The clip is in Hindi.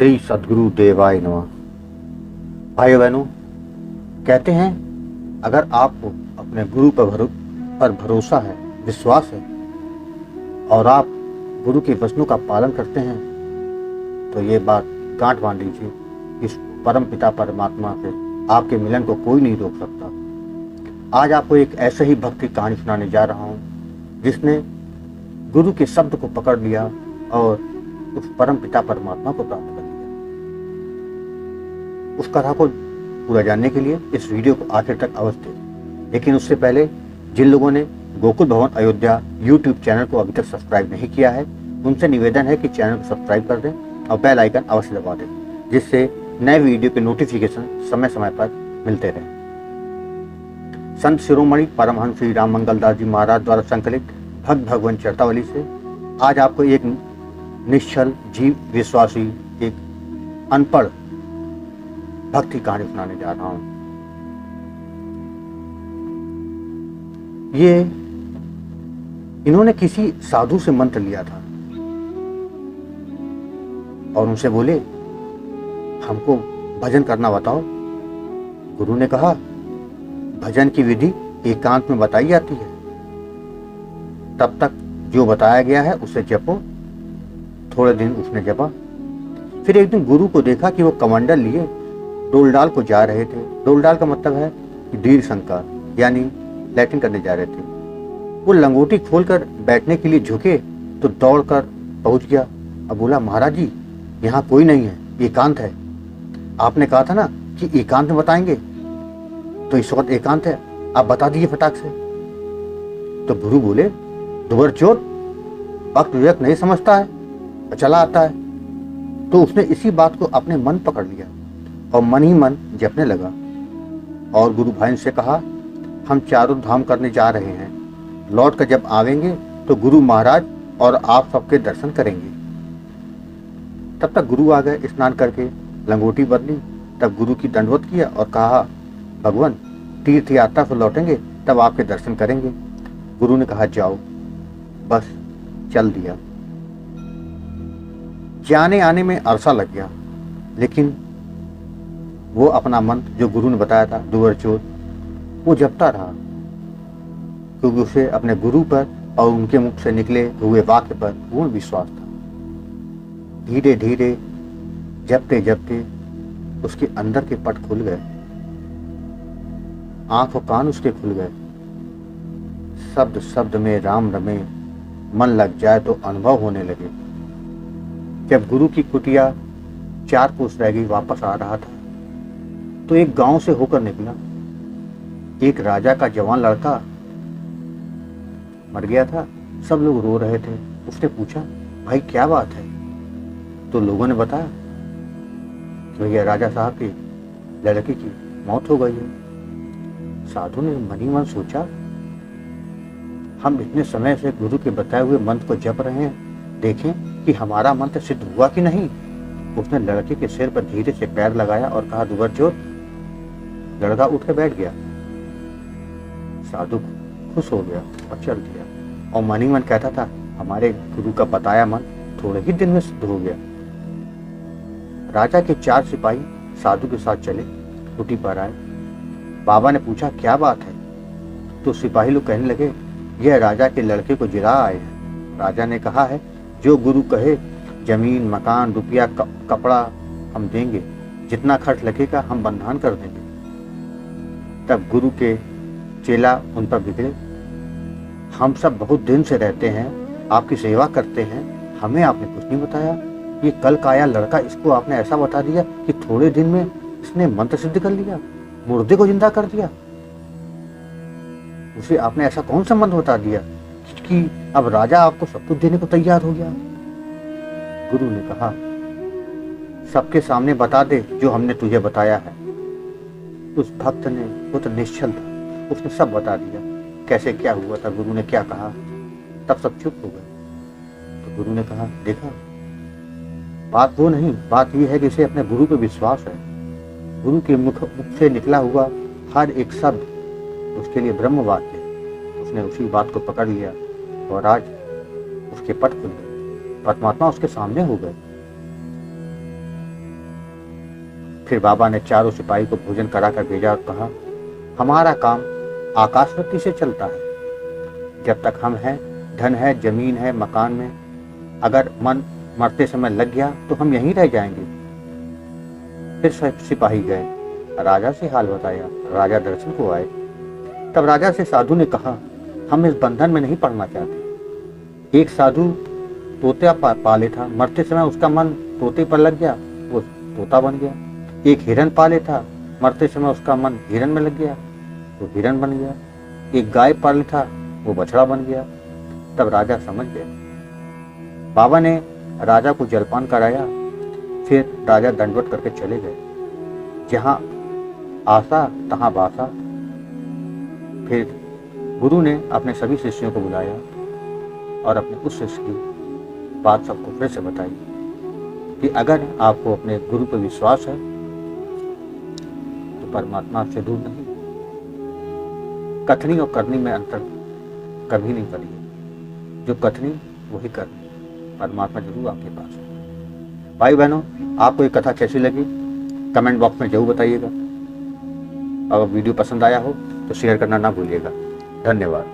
श्री सद्गुरु देवाय नमः। भाई बहनों, कहते हैं अगर आपको अपने गुरु पर भरोसा है, विश्वास है और आप गुरु के वचनों का पालन करते हैं तो ये बात गांठ बांध लीजिए, इस परम पिता परमात्मा से आपके मिलन को कोई नहीं रोक सकता। आज आपको एक ऐसे ही भक्ति कहानी सुनाने जा रहा हूँ जिसने गुरु के शब्द को पकड़ लिया और उस परम पिता परमात्मा को प्राप्त कर लिया। उस कथा को पूरा जानने के लिए इस वीडियो को आखिर तक अवश्य देखें। लेकिन उससे पहले जिन लोगों ने गोकुल भवन अयोध्या यूट्यूब चैनल को अभी तक सब्सक्राइब नहीं किया है, उनसे निवेदन है कि चैनल को सब्सक्राइब कर दें और बेल आइकन अवश्य दबा दें, जिससे नए वीडियो के नोटिफिकेशन समय समय पर मिलते रहें। संत शिरोमणि परमहंस श्री राम मंगल दास जी महाराज द्वारा संकलित भक्त भगवान चरितावली से आज आपको एक निश्चल जीव विश्वासी, एक अनपढ़ भक्ति कहानी सुनाने जा रहा हूं। इन्होंने किसी साधु से मंत्र लिया था और उनसे बोले, हमको भजन करना बताओ। गुरु ने कहा, भजन की विधि एकांत में बताई जाती है, तब तक जो बताया गया है उसे जपो। थोड़े दिन उसने जपा। फिर एक दिन गुरु को देखा कि वो कमंडल लिए डोलडाल को जा रहे थे। डोलडाल का मतलब है कि दीर्घ संकार, यानी लैट्रिन करने जा रहे थे। वो लंगोटी खोलकर बैठने के लिए झुके तो दौड़कर पहुंच गया। अब बोला, महाराज जी यहाँ कोई नहीं है, एकांत है। आपने कहा था ना कि एकांत में बताएंगे, तो इस वक्त एकांत है, आप बता दीजिए फटाक से। तो गुरु बोले, दुबर चोर, वक्त विवेक नहीं समझता है और चला आता है। तो उसने इसी बात को अपने मन पकड़ लिया और मन ही मन जपने लगा। और गुरु भाई से कहा, हम चारों धाम करने जा रहे हैं, लौट कर जब आवेंगे तो गुरु महाराज और आप सबके दर्शन करेंगे। तब तक गुरु आ गए स्नान करके, लंगोटी बदली। तब गुरु की दंडवत किया और कहा, भगवान तीर्थ यात्रा से लौटेंगे तब आपके दर्शन करेंगे। गुरु ने कहा, जाओ। बस चल दिया। जाने आने में अरसा लग गया, लेकिन वो अपना मंत्र जो गुरु ने बताया था, दुबर चोर, वो जपता रहा, क्योंकि उसे अपने गुरु पर और उनके मुख से निकले हुए वाक्य पर पूर्ण विश्वास था। धीरे धीरे जपते जपते उसके अंदर के पट खुल गए, आंख और कान उसके खुल गए। शब्द शब्द में राम रमे, मन लग जाए तो अनुभव होने लगे। जब गुरु की कुटिया 4 कोस रह गई, वापस आ रहा था तो एक गांव से होकर निकला। एक राजा का जवान लड़का मर गया था, सब लोग रो रहे थे। उसने पूछा, भाई क्या बात है? तो लोगों ने बताया कि भैया राजा साहब की लड़की की मौत हो गई है। साधु ने मन ही मन सोचा, हम इतने समय से गुरु के बताए हुए मंत्र को जप रहे हैं, देखें कि हमारा मंत्र सिद्ध हुआ कि नहीं। उसने लड़के के सिर पर धीरे से पैर लगाया और कहा, दुबर चोर। लड़का उठ के बैठ गया। साधु खुश हो गया और चल दिया और मन ही मन कहता था, हमारे गुरु का बताया मंत्र थोड़े ही दिन में सिद्ध हो गया। राजा के 4 सिपाही साधु के साथ चले, कुटी पर आए। बाबा ने पूछा, क्या बात है? तो सिपाही लोग कहने लगे, यह राजा के लड़के को जिला आए हैं। राजा ने कहा है, जो गुरु कहे जमीन, मकान, रुपया, कपड़ा हम देंगे, जितना खर्च लगेगा हम बंधन कर देंगे। तब गुरु के चेला उन पर बिगड़े, हम सब बहुत दिन से रहते हैं, आपकी सेवा करते हैं, हमें आपने कुछ नहीं बताया। ये कल का आया लड़का, इसको आपने ऐसा बता दिया कि थोड़े दिन में इसने मंत्र सिद्ध कर लिया, मुर्दे को जिंदा कर दिया। उसे आपने ऐसा कौन सा मंत्र बता दिया कि अब राजा आपको सब कुछ देने को तैयार हो गया? गुरु ने कहा, सबके सामने बता दे जो हमने तुझे बताया है। उस भक्त ने, वो तो निश्चल था, उसने सब बता दिया, कैसे क्या हुआ था, गुरु ने क्या कहा। तब सब चुप हो गए। तो गुरु ने कहा, देखा, बात वो नहीं, बात ये है कि इसे अपने गुरु पे विश्वास है। गुरु के मुख से निकला हुआ हर एक शब्द उसके लिए ब्रह्म वाक्य है। उसने उसी बात को पकड़ लिया और आज उसके पट खुल गए, परमात्मा उसके सामने हो गए। फिर बाबा ने चारों सिपाही को भोजन कराकर भेजा और कहा, हमारा काम आकाशवृत्ति से चलता है। जब तक हम हैं, धन है, जमीन है, मकान में, अगर मन मरते समय लग गया तो हम यहीं रह जाएंगे। फिर सिपाही गए, राजा से हाल बताया। राजा दर्शन को आए। तब राजा से साधु ने कहा, हम इस बंधन में नहीं पड़ना चाहते। एक साधु तोता पाले था, मरते समय उसका मन तोते पर लग गया, वो तोता बन गया। एक हिरन पाले था, मरते समय उसका मन हिरन में लग गया, वो हिरन बन गया। एक गाय पाले था, वो बछड़ा बन गया। तब राजा समझ गए। बाबा ने राजा को जलपान कराया। फिर राजा दंडवत करके चले गए। जहां आशा तहां बासा। फिर गुरु ने अपने सभी शिष्यों को बुलाया और अपने उस शिष्य की बात सबको फिर से बताई कि अगर आपको अपने गुरु पर विश्वास है तो परमात्मा से दूर नहीं। कथनी और करनी में अंतर कभी नहीं करिए। जो कथनी वही करनी, परमात्मा जरूर आपके पास है। भाई बहनों, आपको ये कथा कैसी लगी कमेंट बॉक्स में जरूर बताइएगा। अगर वीडियो पसंद आया हो तो शेयर करना ना भूलिएगा। धन्यवाद।